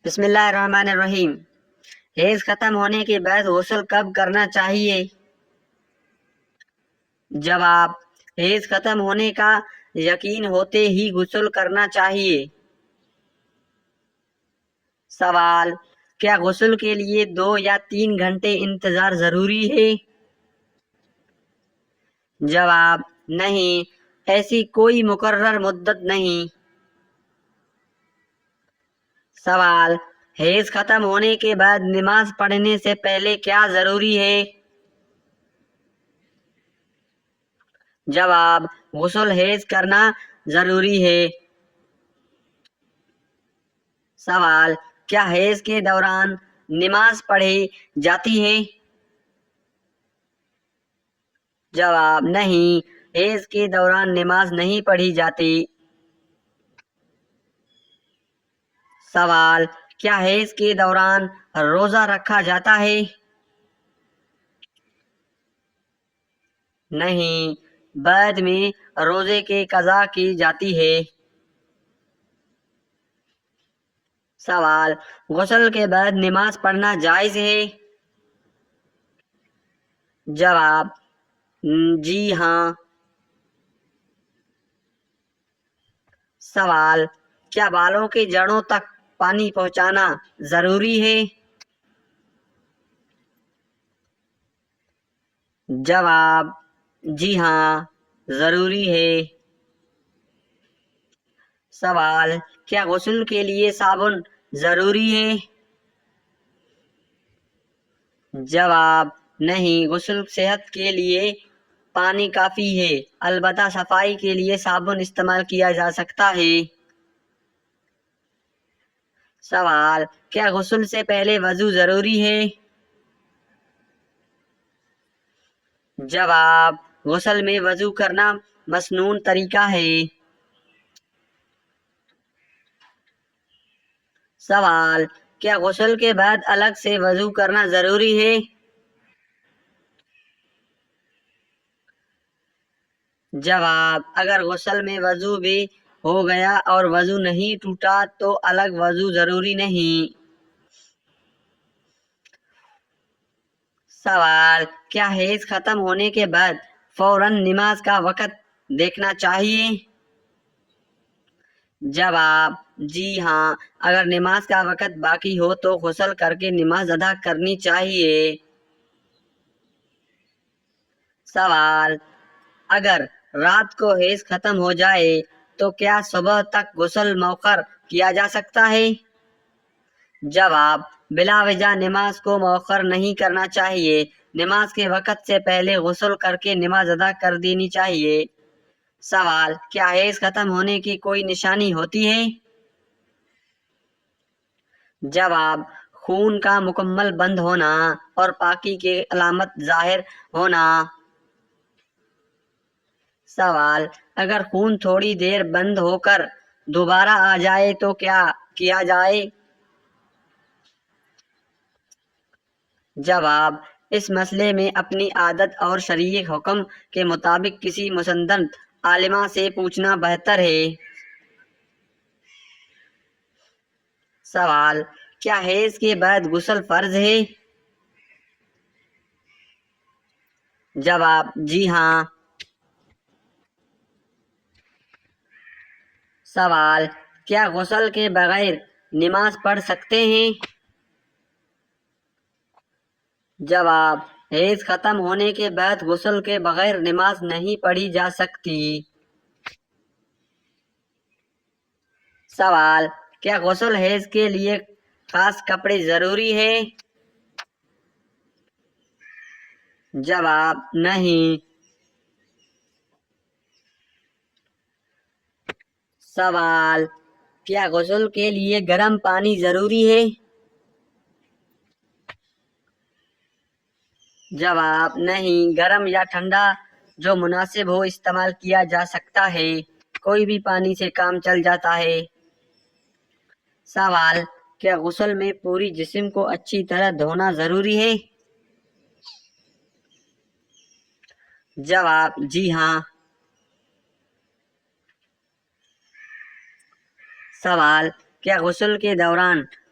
بسم اللہ الرحمن الرحیم۔ حیض ختم ہونے کے بعد غسل کب کرنا چاہیے؟ جواب: حیض ختم ہونے کا یقین ہوتے ہی غسل کرنا چاہیے۔ سوال: کیا غسل کے لیے 2 یا 3 گھنٹے انتظار ضروری ہے؟ جواب: نہیں، ایسی کوئی مقرر مدت نہیں۔ سوال: حیض ختم ہونے کے بعد نماز پڑھنے سے پہلے کیا ضروری ہے؟ جواب: غسل حیض کرنا ضروری ہے۔ سوال: کیا حیض کے دوران نماز پڑھی جاتی ہے؟ جواب: نہیں، حیض کے دوران نماز نہیں پڑھی جاتی۔ سوال: کیا حیض کے دوران روزہ رکھا جاتا ہے؟ نہیں، بعد میں روزے کی قضا کی جاتی ہے۔ سوال: غسل کے بعد نماز پڑھنا جائز ہے؟ جواب: جی ہاں۔ سوال: کیا بالوں کی جڑوں تک پانی پہنچانا ضروری ہے؟ جواب: جی ہاں، ضروری ہے۔ سوال: کیا غسل کے لیے صابن ضروری ہے؟ جواب: نہیں، غسل صحت کے لیے پانی کافی ہے، البتہ صفائی کے لیے صابن استعمال کیا جا سکتا ہے۔ سوال: کیا غسل سے پہلے وضو ضروری ہے؟ جواب: غسل میں وضو کرنا مسنون طریقہ ہے۔ سوال: کیا غسل کے بعد الگ سے وضو کرنا ضروری ہے؟ جواب: اگر غسل میں وضو بھی ہو گیا اور وضو نہیں ٹوٹا تو الگ وضو ضروری نہیں۔ سوال: کیا حیض ختم ہونے کے بعد فوراً نماز کا وقت دیکھنا چاہیے؟ جواب: جی ہاں، اگر نماز کا وقت باقی ہو تو غسل کر کے نماز ادا کرنی چاہیے۔ سوال: اگر رات کو حیض ختم ہو جائے تو کیا صبح تک غسل مؤخر کیا جا سکتا ہے؟ جواب: بلا وجہ نماز کو مؤخر نہیں کرنا چاہیے، نماز کے وقت سے پہلے غسل کر کے نماز ادا کر دینی چاہیے۔ سوال: کیا حیض ختم ہونے کی کوئی نشانی ہوتی ہے؟ جواب: خون کا مکمل بند ہونا اور پاکی کی علامت ظاہر ہونا۔ سوال: اگر خون تھوڑی دیر بند ہو کر دوبارہ آ جائے تو کیا کیا جائے؟ جواب: اس مسئلے میں اپنی عادت اور شرعی حکم کے مطابق کسی مسند عالمہ سے پوچھنا بہتر ہے۔ سوال: کیا حیض کے بعد غسل فرض ہے؟ جواب: جی ہاں۔ سوال: کیا غسل کے بغیر نماز پڑھ سکتے ہیں؟ جواب: حیض ختم ہونے کے بعد غسل کے بغیر نماز نہیں پڑھی جا سکتی۔ سوال: کیا غسل حیض کے لیے خاص کپڑے ضروری ہے؟ جواب: نہیں۔ سوال: کیا غسل کے لیے گرم پانی ضروری ہے؟ جواب: نہیں، گرم یا ٹھنڈا جو مناسب ہو استعمال کیا جا سکتا ہے، کوئی بھی پانی سے کام چل جاتا ہے۔ سوال: کیا غسل میں پوری جسم کو اچھی طرح دھونا ضروری ہے؟ جواب: جی ہاں۔ سوال: کیا غسل کے دوران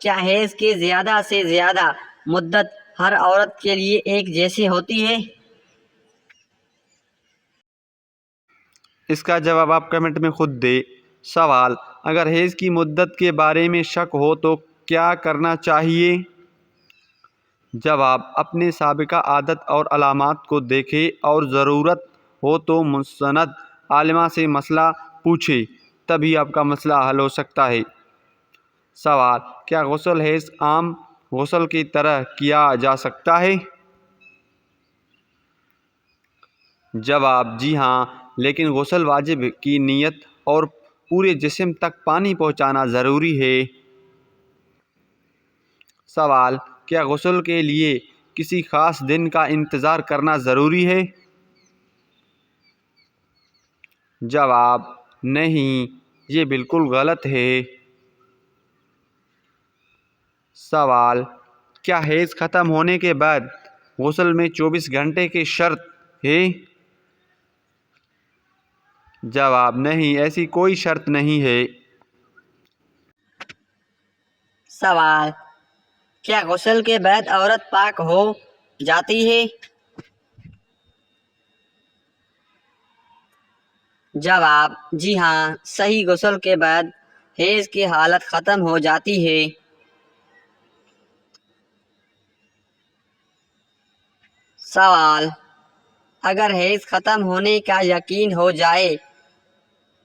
کیا حیض کی زیادہ سے زیادہ مدت ہر عورت کے لیے ایک جیسی ہوتی ہے؟ اس کا جواب آپ کمنٹ میں خود دیں۔ سوال: اگر حیض کی مدت کے بارے میں شک ہو تو کیا کرنا چاہیے؟ جواب: اپنے سابقہ عادت اور علامات کو دیکھیں اور ضرورت ہو تو مسند عالمہ سے مسئلہ پوچھیں، تبھی آپ کا مسئلہ حل ہو سکتا ہے۔ سوال: کیا غسل حیض عام غسل کی طرح کیا جا سکتا ہے؟ جواب: جی ہاں، لیکن غسل واجب کی نیت اور پورے جسم تک پانی پہنچانا ضروری ہے۔ سوال: کیا غسل کے لیے کسی خاص دن کا انتظار کرنا ضروری ہے؟ جواب: نہیں، یہ بالکل غلط ہے۔ سوال: کیا حیض ختم ہونے کے بعد غسل میں 24 گھنٹے کی شرط ہے؟ جواب: نہیں، ایسی کوئی شرط نہیں ہے۔ سوال: کیا غسل کے بعد عورت پاک ہو جاتی ہے؟ جواب: جی ہاں، صحیح غسل کے بعد حیض کی حالت ختم ہو جاتی ہے۔ سوال: اگر حیض ختم ہونے کا یقین ہو جائے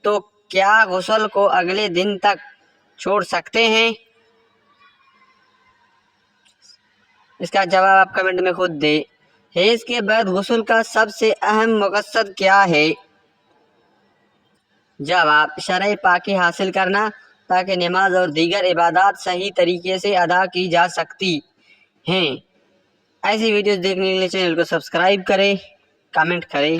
تو کیا غسل کو اگلے دن تک چھوڑ سکتے ہیں؟ اس کا جواب آپ کمنٹ میں خود دیں۔ حیض کے بعد غسل کا سب سے اہم مقصد کیا ہے؟ جواب: شرعی پاکی حاصل کرنا، تاکہ نماز اور دیگر عبادات صحیح طریقے سے ادا کی جا سکتی ہیں۔ ایسی ویڈیوز دیکھنے کے لیے چینل کو سبسکرائب کریں، کمنٹ کریں۔